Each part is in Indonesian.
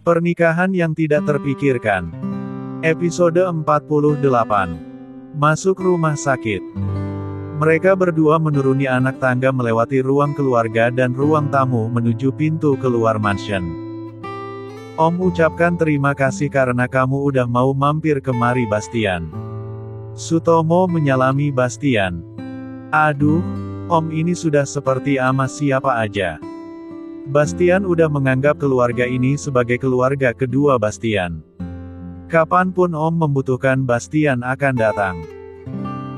Pernikahan yang tidak terpikirkan. Episode 48. Masuk rumah sakit. Mereka berdua menuruni anak tangga melewati ruang keluarga dan ruang tamu menuju pintu keluar mansion. Om ucapkan terima kasih karena kamu udah mau mampir kemari Bastian. Sutomo menyalami Bastian. Aduh, Om ini sudah seperti ama siapa aja. Bastian udah menganggap keluarga ini sebagai keluarga kedua Bastian. Kapanpun Om membutuhkan Bastian akan datang.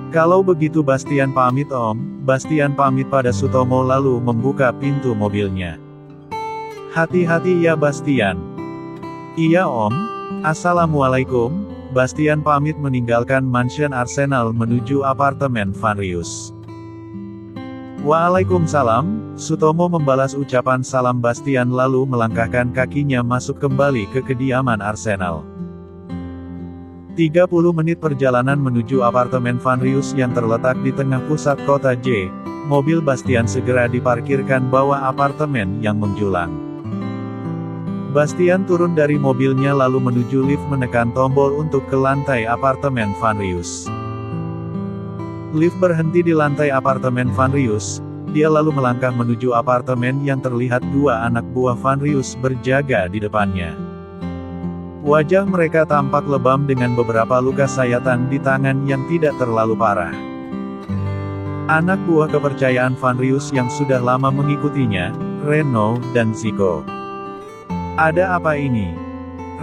Kalau begitu Bastian pamit Om. Bastian pamit pada Sutomo lalu membuka pintu mobilnya. Hati-hati ya Bastian. Iya Om. Assalamualaikum. Bastian pamit meninggalkan mansion Arsenal menuju apartemen Vanrius. Waalaikumsalam, Sutomo membalas ucapan salam Bastian lalu melangkahkan kakinya masuk kembali ke kediaman Arsenal. 30 menit perjalanan menuju apartemen Vanrius yang terletak di tengah pusat kota J. Mobil Bastian segera diparkirkan bawah apartemen yang menjulang. Bastian turun dari mobilnya lalu menuju lift menekan tombol untuk ke lantai apartemen Vanrius. Lift berhenti di lantai apartemen Vanrius. Dia lalu melangkah menuju apartemen yang terlihat dua anak buah Vanrius berjaga di depannya. Wajah mereka tampak lebam dengan beberapa luka sayatan di tangan yang tidak terlalu parah. Anak buah kepercayaan Vanrius yang sudah lama mengikutinya, Reno dan Zico. Ada apa ini?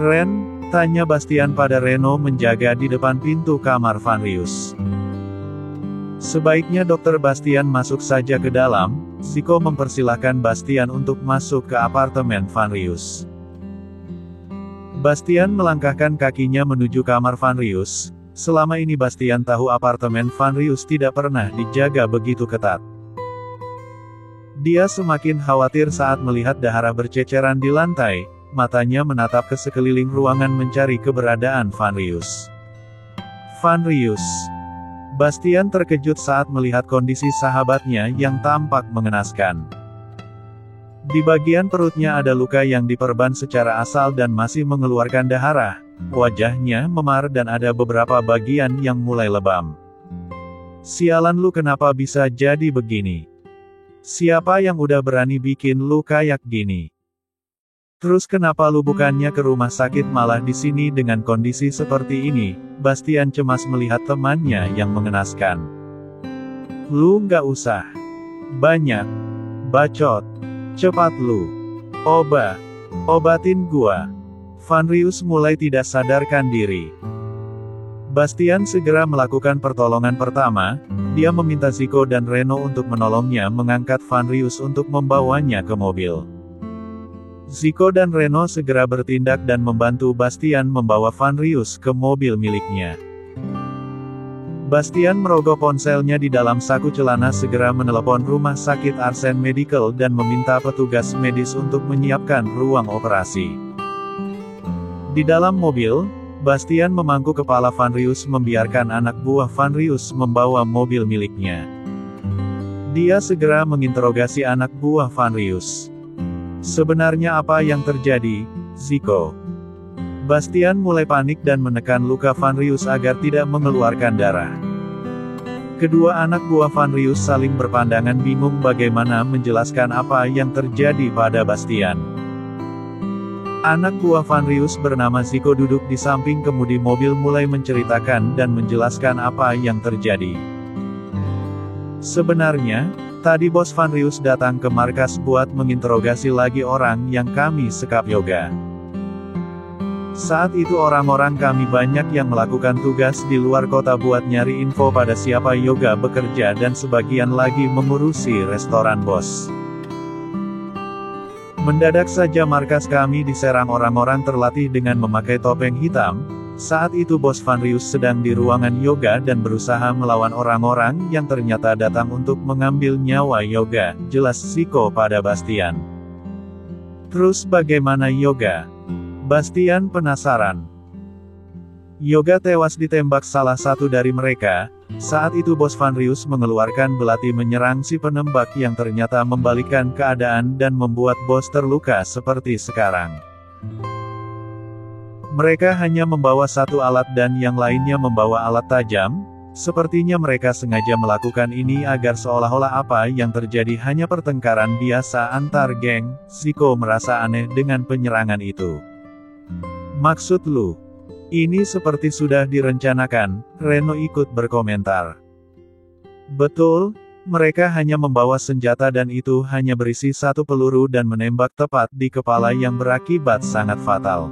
Ren, tanya Bastian pada Reno menjaga di depan pintu kamar Vanrius. Sebaiknya Dr. Bastian masuk saja ke dalam. Zico mempersilahkan Bastian untuk masuk ke apartemen Vanrius. Bastian melangkahkan kakinya menuju kamar Vanrius. Selama ini Bastian tahu apartemen Vanrius tidak pernah dijaga begitu ketat. Dia semakin khawatir saat melihat dahara berceceran di lantai. Matanya menatap ke sekeliling ruangan mencari keberadaan Vanrius. Vanrius. Bastian terkejut saat melihat kondisi sahabatnya yang tampak mengenaskan. Di bagian perutnya ada luka yang diperban secara asal dan masih mengeluarkan darah. Wajahnya memar dan ada beberapa bagian yang mulai lebam. Sialan lu kenapa bisa jadi begini? Siapa yang udah berani bikin lu kayak gini? Terus kenapa lu bukannya ke rumah sakit malah di sini dengan kondisi seperti ini? Bastian cemas melihat temannya yang mengenaskan. Lu nggak usah banyak bacot. Cepat lu. Obatin gua. Vanrius mulai tidak sadarkan diri. Bastian segera melakukan pertolongan pertama. Dia meminta Zico dan Reno untuk menolongnya mengangkat Vanrius untuk membawanya ke mobil. Zico dan Reno segera bertindak dan membantu Bastian membawa Vanrius ke mobil miliknya. Bastian merogoh ponselnya di dalam saku celana segera menelepon rumah sakit Arsen Medical dan meminta petugas medis untuk menyiapkan ruang operasi. Di dalam mobil, Bastian memangku kepala Vanrius membiarkan anak buah Vanrius membawa mobil miliknya. Dia segera menginterogasi anak buah Vanrius. Sebenarnya apa yang terjadi, Zico? Bastian mulai panik dan menekan luka Vanrius agar tidak mengeluarkan darah. Kedua anak buah Vanrius saling berpandangan bingung bagaimana menjelaskan apa yang terjadi pada Bastian. Anak buah Vanrius bernama Zico duduk di samping kemudi mobil mulai menceritakan dan menjelaskan apa yang terjadi. Sebenarnya, tadi bos Vanrius datang ke markas buat menginterogasi lagi orang yang kami sekap yoga. Saat itu orang-orang kami banyak yang melakukan tugas di luar kota buat nyari info pada siapa yoga bekerja dan sebagian lagi mengurusi restoran bos. Mendadak saja markas kami diserang orang-orang terlatih dengan memakai topeng hitam. Saat itu bos Vanrius sedang di ruangan yoga dan berusaha melawan orang-orang yang ternyata datang untuk mengambil nyawa yoga, jelas Zico pada Bastian. Terus bagaimana yoga? Bastian penasaran. Yoga tewas ditembak salah satu dari mereka. Saat itu bos Vanrius mengeluarkan belati menyerang si penembak yang ternyata membalikkan keadaan dan membuat bos terluka seperti sekarang. Mereka hanya membawa satu alat dan yang lainnya membawa alat tajam. Sepertinya mereka sengaja melakukan ini agar seolah-olah apa yang terjadi hanya pertengkaran biasa antar geng. Zico merasa aneh dengan penyerangan itu. Maksud lu? Ini seperti sudah direncanakan, Reno ikut berkomentar. Betul, mereka hanya membawa senjata dan itu hanya berisi satu peluru dan menembak tepat di kepala yang berakibat sangat fatal.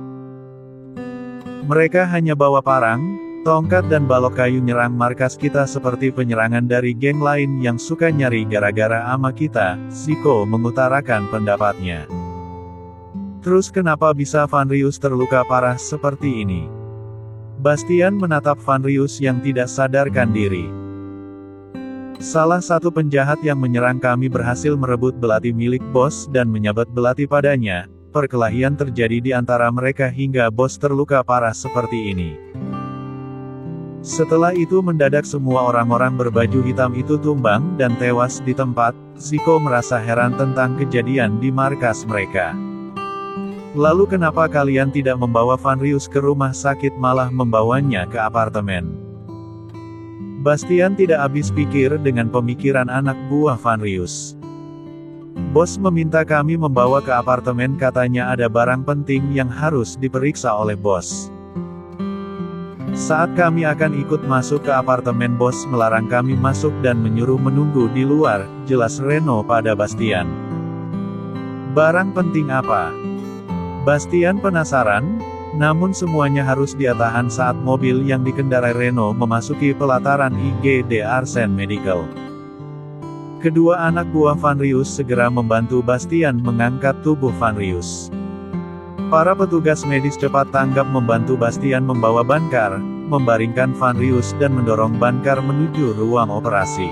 Mereka hanya bawa parang, tongkat dan balok kayu nyerang markas kita seperti penyerangan dari geng lain yang suka nyari gara-gara ama kita, Zico mengutarakan pendapatnya. Terus kenapa bisa Vanrius terluka parah seperti ini? Bastian menatap Vanrius yang tidak sadarkan diri. Salah satu penjahat yang menyerang kami berhasil merebut belati milik bos dan menyabet belati padanya. Perkelahian terjadi di antara mereka hingga bos terluka parah seperti ini. Setelah itu mendadak semua orang-orang berbaju hitam itu tumbang dan tewas di tempat. Zico merasa heran tentang kejadian di markas mereka. Lalu kenapa kalian tidak membawa Vanrius ke rumah sakit malah membawanya ke apartemen? Bastian tidak habis pikir dengan pemikiran anak buah Vanrius. Bos meminta kami membawa ke apartemen, katanya ada barang penting yang harus diperiksa oleh bos. Saat kami akan ikut masuk ke apartemen, bos melarang kami masuk dan menyuruh menunggu di luar, jelas Reno pada Bastian. Barang penting apa? Bastian penasaran, namun semuanya harus dia tahan saat mobil yang dikendarai Reno memasuki pelataran IGD Arsen Medical. Kedua anak buah Vanrius segera membantu Bastian mengangkat tubuh Vanrius. Para petugas medis cepat tanggap membantu Bastian membawa Bankar, membaringkan Vanrius dan mendorong Bankar menuju ruang operasi.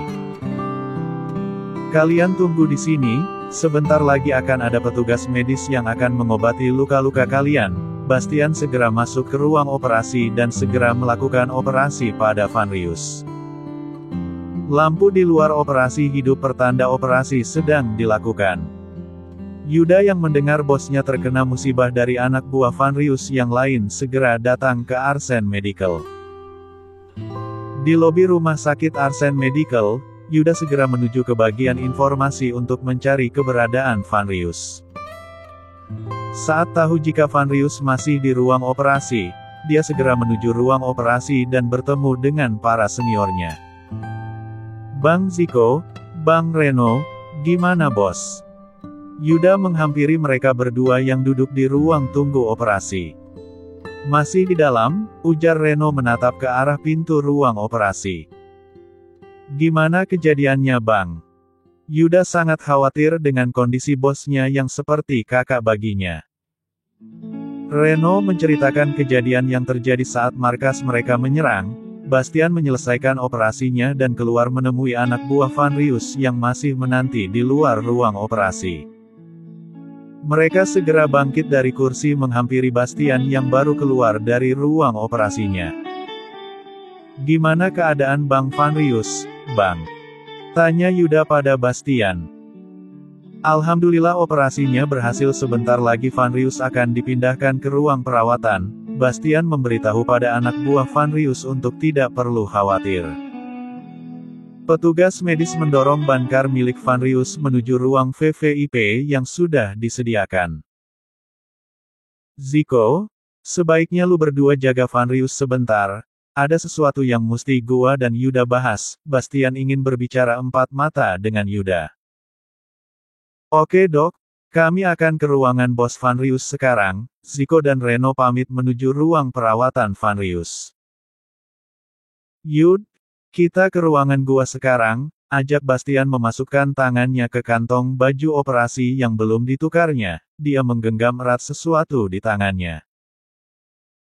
Kalian tunggu di sini, sebentar lagi akan ada petugas medis yang akan mengobati luka-luka kalian. Bastian segera masuk ke ruang operasi dan segera melakukan operasi pada Vanrius. Lampu di luar operasi hidup pertanda operasi sedang dilakukan. Yuda yang mendengar bosnya terkena musibah dari anak buah Vanrius yang lain segera datang ke Arsen Medical. Di lobi rumah sakit Arsen Medical, Yuda segera menuju ke bagian informasi untuk mencari keberadaan Vanrius. Saat tahu jika Vanrius masih di ruang operasi, dia segera menuju ruang operasi dan bertemu dengan para seniornya. Bang Zico, Bang Reno, gimana bos? Yuda menghampiri mereka berdua yang duduk di ruang tunggu operasi. Masih di dalam, ujar Reno menatap ke arah pintu ruang operasi. Gimana kejadiannya bang? Yuda sangat khawatir dengan kondisi bosnya yang seperti kakak baginya. Reno menceritakan kejadian yang terjadi saat markas mereka menyerang. Bastian menyelesaikan operasinya dan keluar menemui anak buah Vanrius yang masih menanti di luar ruang operasi. Mereka segera bangkit dari kursi menghampiri Bastian yang baru keluar dari ruang operasinya. Gimana keadaan Bang Vanrius, Bang? Tanya Yuda pada Bastian. Alhamdulillah operasinya berhasil, sebentar lagi Vanrius akan dipindahkan ke ruang perawatan. Bastian memberitahu pada anak buah Vanrius untuk tidak perlu khawatir. Petugas medis mendorong Bankar milik Vanrius menuju ruang VVIP yang sudah disediakan. Zico, sebaiknya lu berdua jaga Vanrius sebentar. Ada sesuatu yang mesti gua dan Yuda bahas. Bastian ingin berbicara empat mata dengan Yuda. Oke dok, kami akan ke ruangan bos Vanrius sekarang. Zico dan Reno pamit menuju ruang perawatan Vanrius. Yud, kita ke ruangan gua sekarang, ajak Bastian memasukkan tangannya ke kantong baju operasi yang belum ditukarnya. Dia menggenggam erat sesuatu di tangannya.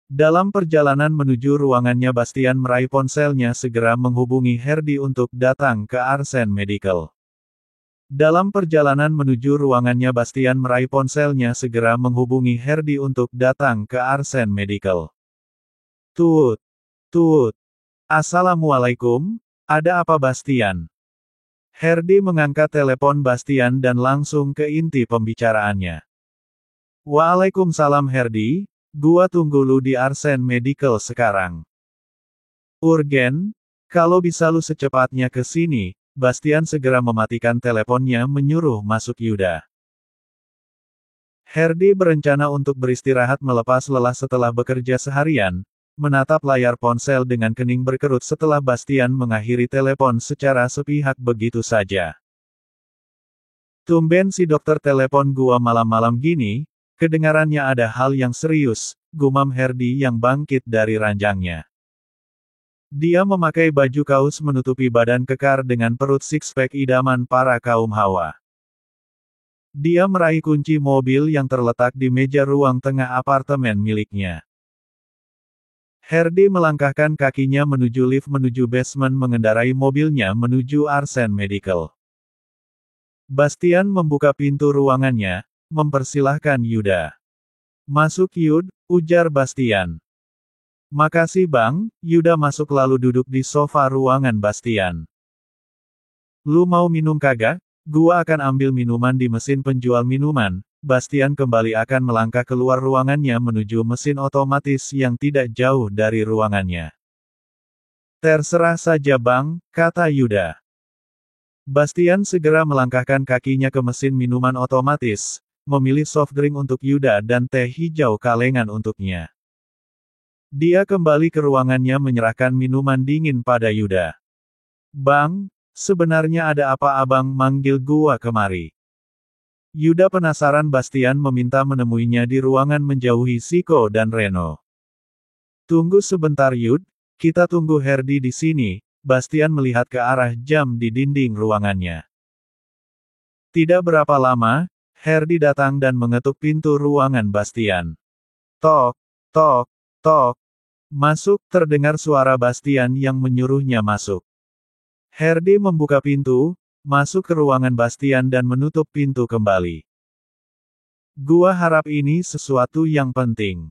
Dalam perjalanan menuju ruangannya, Bastian meraih ponselnya segera menghubungi Herdi untuk datang ke Arsen Medical. Dalam perjalanan menuju ruangannya, Bastian meraih ponselnya segera menghubungi Herdi untuk datang ke Arsen Medical. Tut. Tut. Assalamualaikum, ada apa Bastian? Herdi mengangkat telepon Bastian dan langsung ke inti pembicaraannya. Waalaikumsalam Herdi, Gua tunggu lu di Arsen Medical sekarang. Urgen, kalau bisa lu secepatnya ke sini. Bastian segera mematikan teleponnya menyuruh masuk Yuda. Herdi berencana untuk beristirahat melepas lelah setelah bekerja seharian, menatap layar ponsel dengan kening berkerut setelah Bastian mengakhiri telepon secara sepihak begitu saja. Tumben si dokter telepon gua malam-malam gini, kedengarannya ada hal yang serius, gumam Herdi yang bangkit dari ranjangnya. Dia memakai baju kaos menutupi badan kekar dengan perut six-pack idaman para kaum hawa. Dia meraih kunci mobil yang terletak di meja ruang tengah apartemen miliknya. Herdi melangkahkan kakinya menuju lift menuju basement mengendarai mobilnya menuju Arsen Medical. Bastian membuka pintu ruangannya, mempersilahkan Yuda. Masuk Yud, ujar Bastian. Makasih Bang, Yuda masuk lalu duduk di sofa ruangan Bastian. Lu mau minum kagak? Gua akan ambil minuman di mesin penjual minuman. Bastian kembali akan melangkah keluar ruangannya menuju mesin otomatis yang tidak jauh dari ruangannya. Terserah saja Bang, kata Yuda. Bastian segera melangkahkan kakinya ke mesin minuman otomatis, memilih soft drink untuk Yuda dan teh hijau kalengan untuknya. Dia kembali ke ruangannya menyerahkan minuman dingin pada Yuda. Bang, sebenarnya ada apa abang manggil gua kemari? Yuda penasaran. Bastian meminta menemuinya di ruangan menjauhi Siko dan Reno. Tunggu sebentar Yud, kita tunggu Herdi di sini. Bastian melihat ke arah jam di dinding ruangannya. Tidak berapa lama, Herdi datang dan mengetuk pintu ruangan Bastian. Tok, tok. Tok. Masuk, terdengar suara Bastian yang menyuruhnya masuk. Herdi membuka pintu, masuk ke ruangan Bastian dan menutup pintu kembali. Gua harap ini sesuatu yang penting.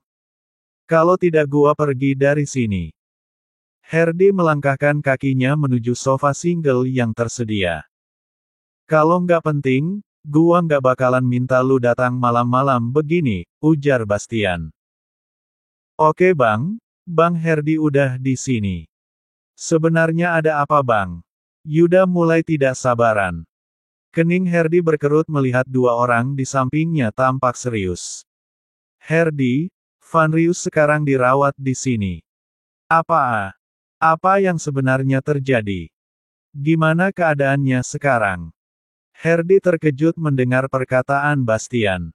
Kalau tidak gua pergi dari sini. Herdi melangkahkan kakinya menuju sofa single yang tersedia. Kalau nggak penting, gua nggak bakalan minta lu datang malam-malam begini, ujar Bastian. Oke Bang, Bang Herdi udah di sini. Sebenarnya ada apa Bang? Yuda mulai tidak sabaran. Kening Herdi berkerut melihat dua orang di sampingnya tampak serius. Herdi, Vanrius sekarang dirawat di sini. Apa yang sebenarnya terjadi? Gimana keadaannya sekarang? Herdi terkejut mendengar perkataan Bastian.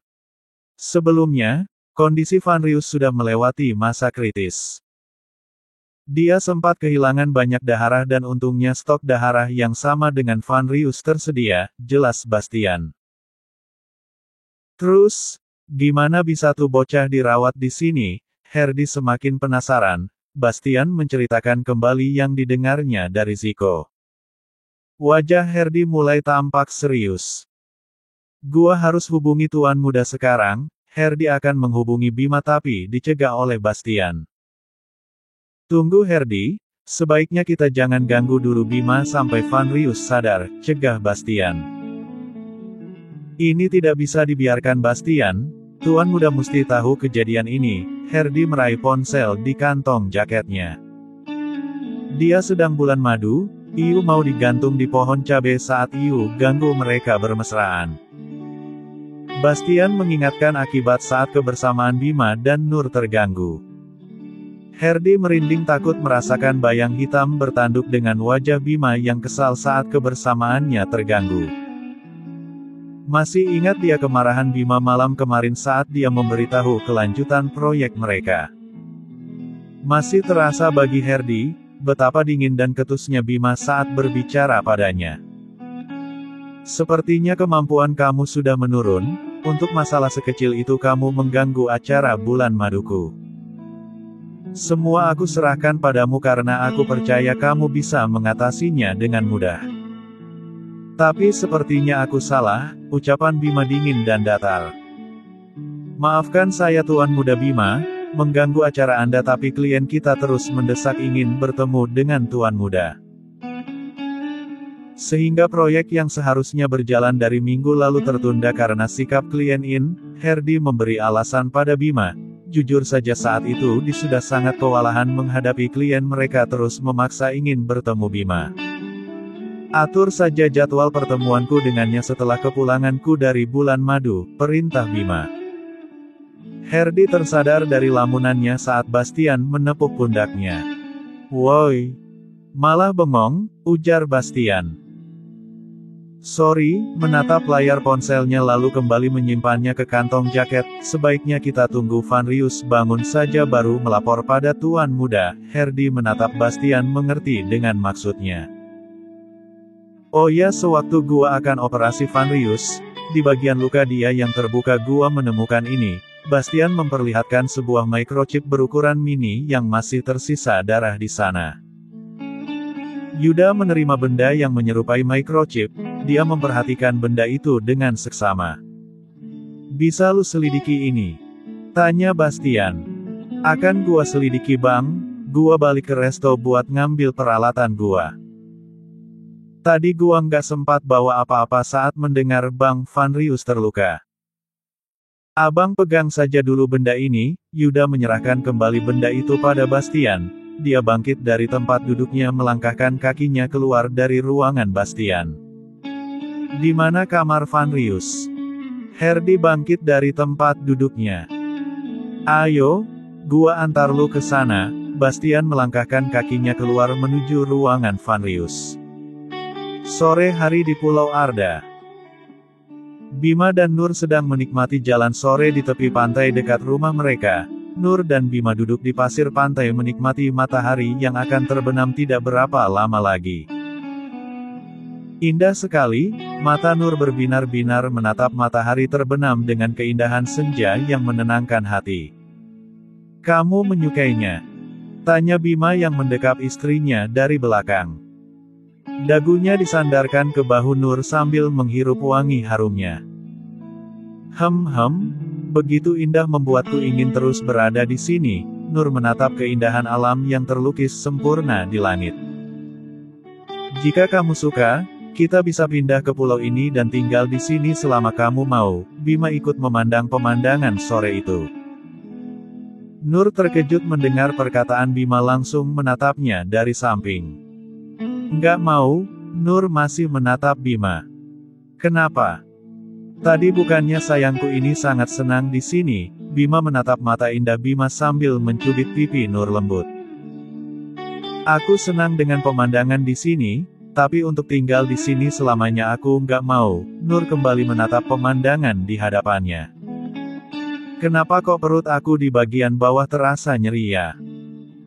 Sebelumnya, kondisi Vanrius sudah melewati masa kritis. Dia sempat kehilangan banyak darah dan untungnya stok darah yang sama dengan Vanrius tersedia, jelas Bastian. Terus, gimana bisa tuh bocah dirawat di sini? Herdi semakin penasaran. Bastian menceritakan kembali yang didengarnya dari Ziko. Wajah Herdi mulai tampak serius. Gua harus hubungi Tuan Muda sekarang. Herdi akan menghubungi Bima tapi dicegah oleh Bastian. Tunggu Herdi, sebaiknya kita jangan ganggu dulu Bima sampai Vanrius sadar, cegah Bastian. Ini tidak bisa dibiarkan Bastian, Tuan Muda mesti tahu kejadian ini. Herdi meraih ponsel di kantong jaketnya. Dia sedang bulan madu, Iu mau digantung di pohon cabe saat Iu ganggu mereka bermesraan. Bastian mengingatkan akibat saat kebersamaan Bima dan Nur terganggu. Herdi merinding takut merasakan bayang hitam bertanduk dengan wajah Bima yang kesal saat kebersamaannya terganggu. Masih ingat dia kemarahan Bima malam kemarin saat dia memberitahu kelanjutan proyek mereka. Masih terasa bagi Herdi, betapa dingin dan ketusnya Bima saat berbicara padanya. Sepertinya kemampuan kamu sudah menurun. Untuk masalah sekecil itu kamu mengganggu acara bulan maduku. Semua aku serahkan padamu karena aku percaya kamu bisa mengatasinya dengan mudah. Tapi sepertinya aku salah, ucapan Bima dingin dan datar. Maafkan saya Tuan Muda Bima, mengganggu acara Anda tapi klien kita terus mendesak ingin bertemu dengan Tuan Muda. Sehingga proyek yang seharusnya berjalan dari minggu lalu tertunda karena sikap klien Herdi memberi alasan pada Bima. jujur saja saat itu Di sudah sangat kewalahan menghadapi klien mereka terus memaksa ingin bertemu Bima. Atur saja jadwal pertemuanku dengannya setelah kepulanganku dari bulan madu, perintah Bima. Herdi tersadar dari lamunannya saat Bastian menepuk pundaknya. Woi, malah bengong, ujar Bastian. Sorry, menatap layar ponselnya lalu kembali menyimpannya ke kantong jaket, sebaiknya kita tunggu Van Rius bangun saja baru melapor pada tuan muda. Herdi menatap Bastian mengerti dengan maksudnya. Oh ya, sewaktu gua akan operasi Van Rius, di bagian luka dia yang terbuka gua menemukan ini. Bastian memperlihatkan sebuah microchip berukuran mini yang masih tersisa darah di sana. Yuda menerima benda yang menyerupai microchip, dia memperhatikan benda itu dengan seksama. Bisa lu selidiki ini? Tanya Bastian. Akan gua selidiki bang, gua balik ke resto buat ngambil peralatan gua. Tadi gua nggak sempat bawa apa-apa saat mendengar Bang Van Rius terluka. Abang pegang saja dulu benda ini. Yuda menyerahkan kembali benda itu pada Bastian. Dia bangkit dari tempat duduknya melangkahkan kakinya keluar dari ruangan Bastian. Di mana kamar Van Rius? Herdi bangkit dari tempat duduknya. Ayo, gua antar lu ke sana. Bastian melangkahkan kakinya keluar menuju ruangan Van Rius. Sore hari di Pulau Arda. Bima dan Nur sedang menikmati jalan sore di tepi pantai dekat rumah mereka. Nur dan Bima duduk di pasir pantai menikmati matahari yang akan terbenam tidak berapa lama lagi. Indah sekali, mata Nur berbinar-binar menatap matahari terbenam dengan keindahan senja yang menenangkan hati. Kamu menyukainya? Tanya Bima yang mendekap istrinya dari belakang. Dagunya disandarkan ke bahu Nur sambil menghirup wangi harumnya. Begitu indah membuatku ingin terus berada di sini. Nur menatap keindahan alam yang terlukis sempurna di langit. Jika kamu suka, kita bisa pindah ke pulau ini dan tinggal di sini selama kamu mau. Bima ikut memandang pemandangan sore itu. Nur terkejut mendengar perkataan Bima langsung menatapnya dari samping. Nggak mau, Nur masih menatap Bima. Kenapa? Tadi bukannya sayangku ini sangat senang di sini. Bima menatap mata indah Bima sambil mencubit pipi Nur lembut. Aku senang dengan pemandangan di sini, tapi untuk tinggal di sini selamanya aku nggak mau. Nur kembali menatap pemandangan di hadapannya. Kenapa kok perut aku di bagian bawah terasa nyeri ya?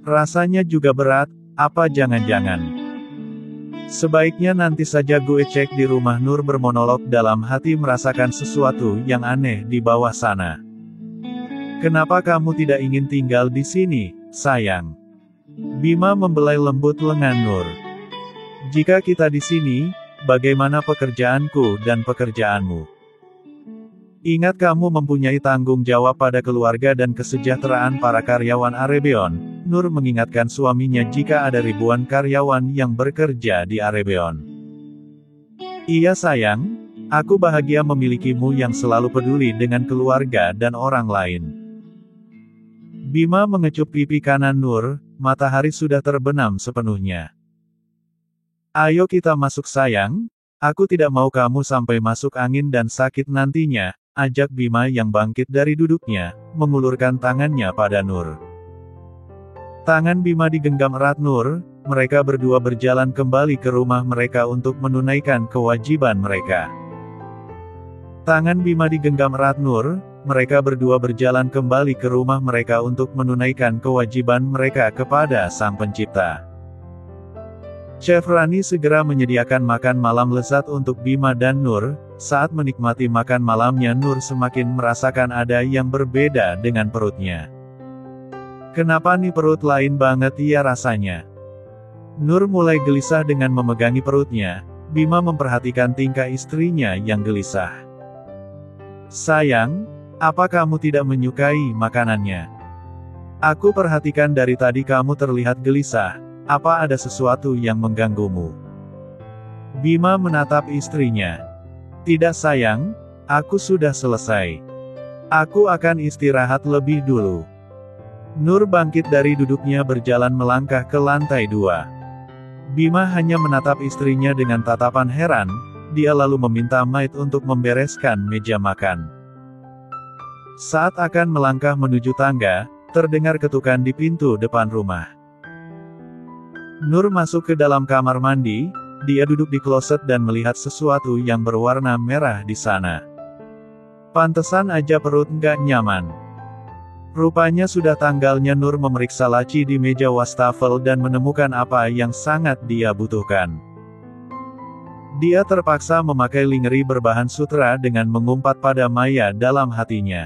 Rasanya juga berat, apa jangan-jangan? Sebaiknya nanti saja gue cek di rumah. Nur bermonolog dalam hati merasakan sesuatu yang aneh di bawah sana. Kenapa kamu tidak ingin tinggal di sini, sayang? Bima membelai lembut lengan Nur. Jika kita di sini, bagaimana pekerjaanku dan pekerjaanmu? Ingat kamu mempunyai tanggung jawab pada keluarga dan kesejahteraan para karyawan Arebeon. Nur mengingatkan suaminya jika ada ribuan karyawan yang bekerja di Arebeon. Iya sayang, aku bahagia memilikimu yang selalu peduli dengan keluarga dan orang lain. Bima mengecup pipi kanan Nur, matahari sudah terbenam sepenuhnya. Ayo kita masuk sayang, aku tidak mau kamu sampai masuk angin dan sakit nantinya, ajak Bima yang bangkit dari duduknya, mengulurkan tangannya pada Nur. Tangan Bima digenggam erat Nur, mereka berdua berjalan kembali ke rumah mereka untuk menunaikan kewajiban mereka. Tangan Bima digenggam erat Nur, mereka berdua berjalan kembali ke rumah mereka untuk menunaikan kewajiban mereka kepada Sang Pencipta. Chef Rani segera menyediakan makan malam lezat untuk Bima dan Nur. Saat menikmati makan malamnya Nur semakin merasakan ada yang berbeda dengan perutnya. Kenapa nih perut lain banget ya rasanya? Nur mulai gelisah dengan memegangi perutnya. Bima memperhatikan tingkah istrinya yang gelisah. Sayang, apa kamu tidak menyukai makanannya? Aku perhatikan dari tadi kamu terlihat gelisah. Apa ada sesuatu yang mengganggumu? Bima menatap istrinya. Tidak sayang, aku sudah selesai. Aku akan istirahat lebih dulu. Nur bangkit dari duduknya berjalan melangkah ke lantai 2. Bima hanya menatap istrinya dengan tatapan heran, dia lalu meminta maid untuk membereskan meja makan. Saat akan melangkah menuju tangga, terdengar ketukan di pintu depan rumah. Nur masuk ke dalam kamar mandi, dia duduk di kloset dan melihat sesuatu yang berwarna merah di sana. Pantesan aja perut nggak nyaman. Rupanya sudah tanggalnya. Nur memeriksa laci di meja wastafel dan menemukan apa yang sangat dia butuhkan. Dia terpaksa memakai lingerie berbahan sutra dengan mengumpat pada Maya dalam hatinya.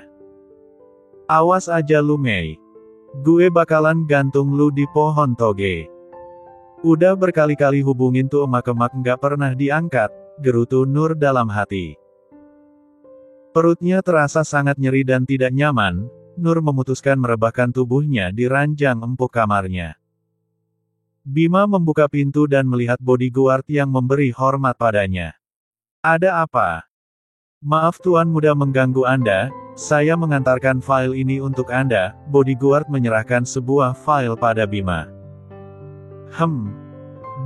Awas aja lu Mei. Gue bakalan gantung lu di pohon toge. Udah berkali-kali hubungin tuh emak-emak nggak pernah diangkat, gerutu Nur dalam hati. Perutnya terasa sangat nyeri dan tidak nyaman. Nur memutuskan merebahkan tubuhnya di ranjang empuk kamarnya. Bima membuka pintu dan melihat bodyguard yang memberi hormat padanya. Ada apa? Maaf Tuan Muda mengganggu Anda, saya mengantarkan file ini untuk Anda. Bodyguard menyerahkan sebuah file pada Bima.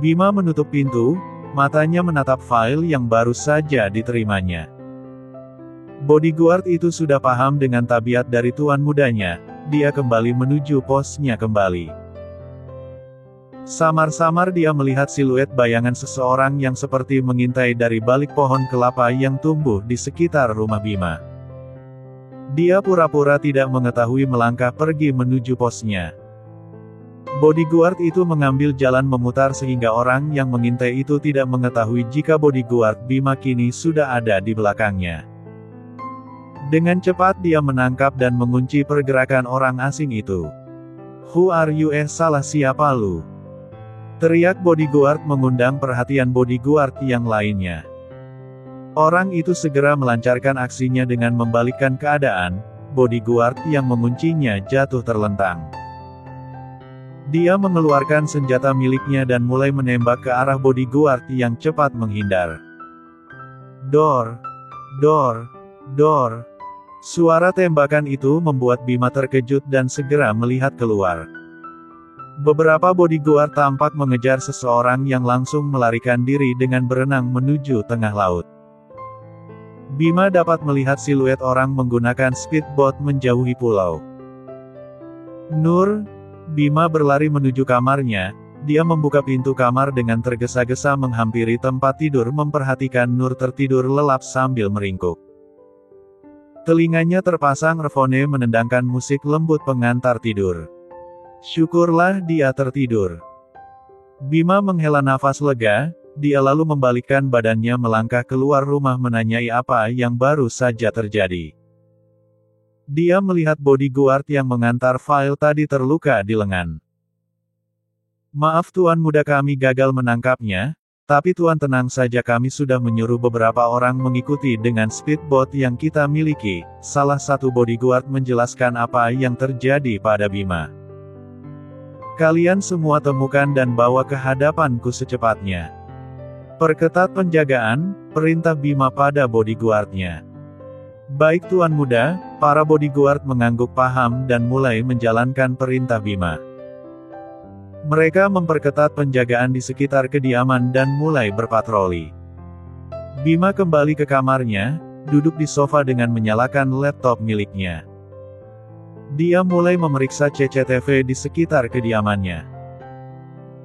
Bima menutup pintu, matanya menatap file yang baru saja diterimanya. Bodyguard itu sudah paham dengan tabiat dari tuan mudanya, dia kembali menuju posnya kembali. Samar-samar dia melihat siluet bayangan seseorang yang seperti mengintai dari balik pohon kelapa yang tumbuh di sekitar rumah Bima. Dia pura-pura tidak mengetahui melangkah pergi menuju posnya. Bodyguard itu mengambil jalan memutar sehingga orang yang mengintai itu tidak mengetahui jika bodyguard Bima kini sudah ada di belakangnya. Dengan cepat dia menangkap dan mengunci pergerakan orang asing itu. Who are you? Salah siapa lu? Teriak bodyguard mengundang perhatian bodyguard yang lainnya. Orang itu segera melancarkan aksinya dengan membalikkan keadaan, bodyguard yang menguncinya jatuh terlentang. Dia mengeluarkan senjata miliknya dan mulai menembak ke arah bodyguard yang cepat menghindar. Dor! Dor! Dor! Suara tembakan itu membuat Bima terkejut dan segera melihat keluar. Beberapa bodyguard tampak mengejar seseorang yang langsung melarikan diri dengan berenang menuju tengah laut. Bima dapat melihat siluet orang menggunakan speedboat menjauhi pulau. Nur, Bima berlari menuju kamarnya, dia membuka pintu kamar dengan tergesa-gesa menghampiri tempat tidur memperhatikan Nur tertidur lelap sambil meringkuk. Telinganya terpasang earphone menendangkan musik lembut pengantar tidur. Syukurlah dia tertidur. Bima menghela nafas lega, dia lalu membalikkan badannya melangkah keluar rumah menanyai apa yang baru saja terjadi. Dia melihat bodyguard yang mengantar file tadi terluka di lengan. Maaf Tuan Muda, kami gagal menangkapnya, tapi Tuan tenang saja, kami sudah menyuruh beberapa orang mengikuti dengan speedboat yang kita miliki. Salah satu bodyguard menjelaskan apa yang terjadi pada Bima. Kalian semua temukan dan bawa ke hadapanku secepatnya. Perketat penjagaan, perintah Bima pada bodyguardnya. Baik Tuan Muda, para bodyguard mengangguk paham dan mulai menjalankan perintah Bima. Mereka memperketat penjagaan di sekitar kediaman dan mulai berpatroli. Bima kembali ke kamarnya, duduk di sofa dengan menyalakan laptop miliknya. Dia mulai memeriksa CCTV di sekitar kediamannya.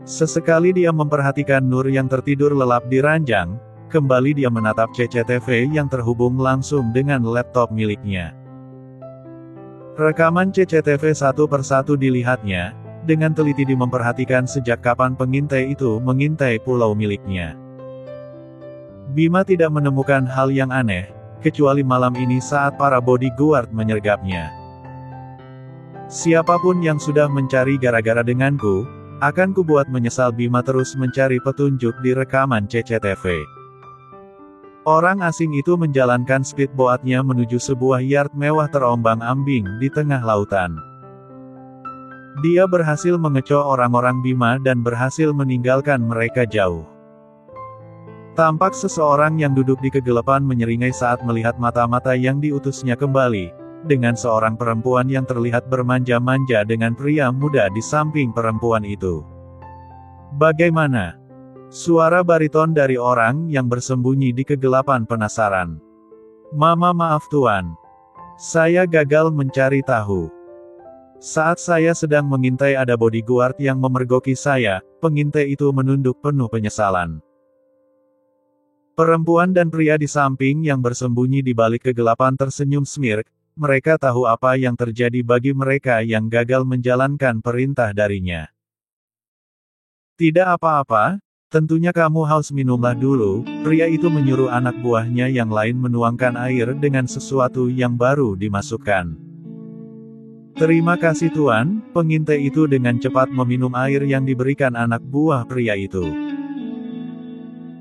Sesekali dia memperhatikan Nur yang tertidur lelap di ranjang, kembali dia menatap CCTV yang terhubung langsung dengan laptop miliknya. Rekaman CCTV satu persatu dilihatnya, dengan teliti dia memperhatikan sejak kapan pengintai itu mengintai pulau miliknya. Bima tidak menemukan hal yang aneh, kecuali malam ini saat para bodyguard menyergapnya. Siapapun yang sudah mencari gara-gara denganku, akan kubuat menyesal. Bima terus mencari petunjuk di rekaman CCTV. Orang asing itu menjalankan speedboatnya menuju sebuah yard mewah terombang-ambing di tengah lautan. Dia berhasil mengecoh orang-orang Bima dan berhasil meninggalkan mereka jauh. Tampak seseorang yang duduk di kegelapan menyeringai saat melihat mata-mata yang diutusnya kembali. dengan seorang perempuan yang terlihat bermanja-manja dengan pria muda di samping perempuan itu. Bagaimana? Suara bariton dari orang yang bersembunyi di kegelapan penasaran. Mama, maaf tuan. Saya gagal mencari tahu. Saat saya sedang mengintai ada bodyguard yang memergoki saya, pengintai itu menunduk penuh penyesalan. Perempuan dan pria di samping yang bersembunyi di balik kegelapan tersenyum smirk, mereka tahu apa yang terjadi bagi mereka yang gagal menjalankan perintah darinya. Tidak apa-apa. Tentunya kamu haus, minumlah dulu. Pria itu menyuruh anak buahnya yang lain menuangkan air dengan sesuatu yang baru dimasukkan. Terima kasih tuan, pengintai itu dengan cepat meminum air yang diberikan anak buah pria itu.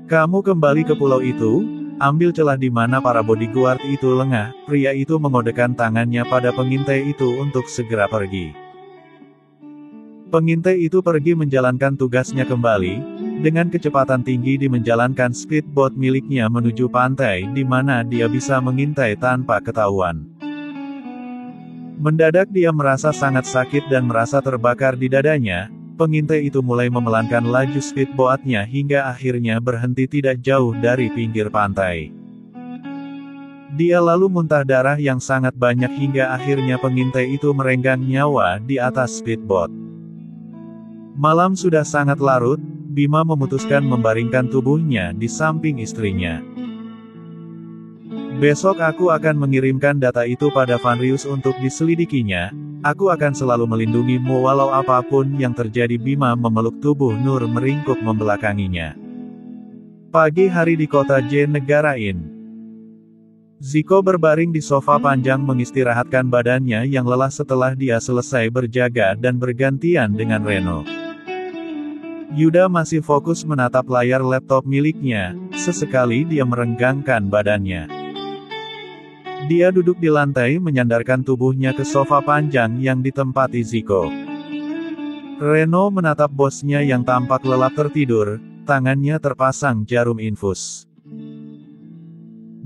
Kamu kembali ke pulau itu, ambil celah di mana para bodyguard itu lengah. Pria itu mengodekan tangannya pada pengintai itu untuk segera pergi. Pengintai itu pergi menjalankan tugasnya kembali. Dengan kecepatan tinggi dia menjalankan speedboat miliknya menuju pantai di mana dia bisa mengintai tanpa ketahuan. Mendadak dia merasa sangat sakit dan merasa terbakar di dadanya. Pengintai itu mulai memelankan laju speedboatnya hingga akhirnya berhenti tidak jauh dari pinggir pantai. Dia lalu muntah darah yang sangat banyak hingga akhirnya pengintai itu merenggang nyawa di atas speedboat. Malam sudah sangat larut. Bima memutuskan membaringkan tubuhnya di samping istrinya. Besok aku akan mengirimkan data itu pada Vanrius untuk diselidikinya. Aku akan selalu melindungimu walau apapun yang terjadi. Bima memeluk tubuh Nur meringkuk membelakanginya. Pagi hari di kota J negara In. Ziko berbaring di sofa panjang mengistirahatkan badannya yang lelah setelah dia selesai berjaga dan bergantian dengan Reno. Yuda masih fokus menatap layar laptop miliknya, sesekali dia merenggangkan badannya. Dia duduk di lantai menyandarkan tubuhnya ke sofa panjang yang ditempati Ziko. Reno menatap bosnya yang tampak lelap tertidur, tangannya terpasang jarum infus.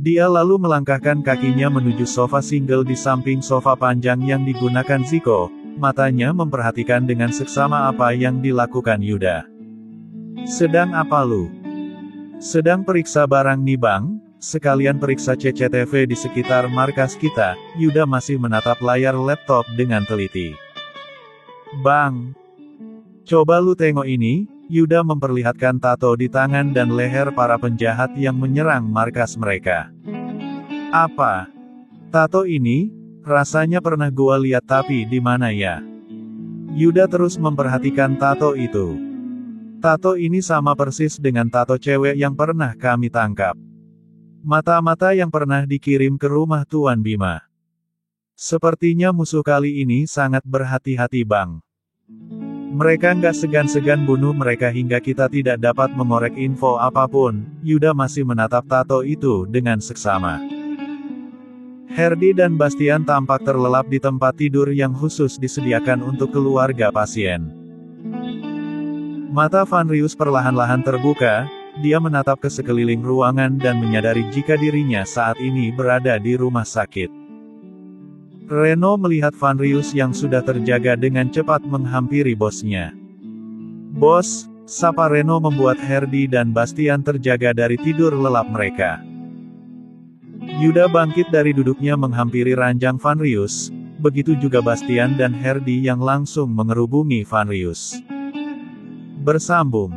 Dia lalu melangkahkan kakinya menuju sofa single di samping sofa panjang yang digunakan Ziko, matanya memperhatikan dengan seksama apa yang dilakukan Yuda. Sedang apa lu? Sedang periksa barang nih bang, sekalian periksa CCTV di sekitar markas kita. Yuda masih menatap layar laptop dengan teliti. Bang, coba lu tengok ini. Yuda memperlihatkan tato di tangan dan leher para penjahat yang menyerang markas mereka. Apa? Tato ini? Rasanya pernah gua lihat tapi di mana ya? Yuda terus memperhatikan tato itu. Tato ini sama persis dengan tato cewek yang pernah kami tangkap. Mata-mata yang pernah dikirim ke rumah Tuan Bima. Sepertinya musuh kali ini sangat berhati-hati bang. Mereka nggak segan-segan bunuh mereka hingga kita tidak dapat mengorek info apapun. Yuda masih menatap tato itu dengan seksama. Herdi dan Bastian tampak terlelap di tempat tidur yang khusus disediakan untuk keluarga pasien. Mata Vanrius perlahan-lahan terbuka, dia menatap ke sekeliling ruangan dan menyadari jika dirinya saat ini berada di rumah sakit. Reno melihat Vanrius yang sudah terjaga dengan cepat menghampiri bosnya. Bos, sapa Reno membuat Herdi dan Bastian terjaga dari tidur lelap mereka. Yuda bangkit dari duduknya menghampiri ranjang Vanrius, begitu juga Bastian dan Herdi yang langsung mengerubungi Vanrius. Bersambung.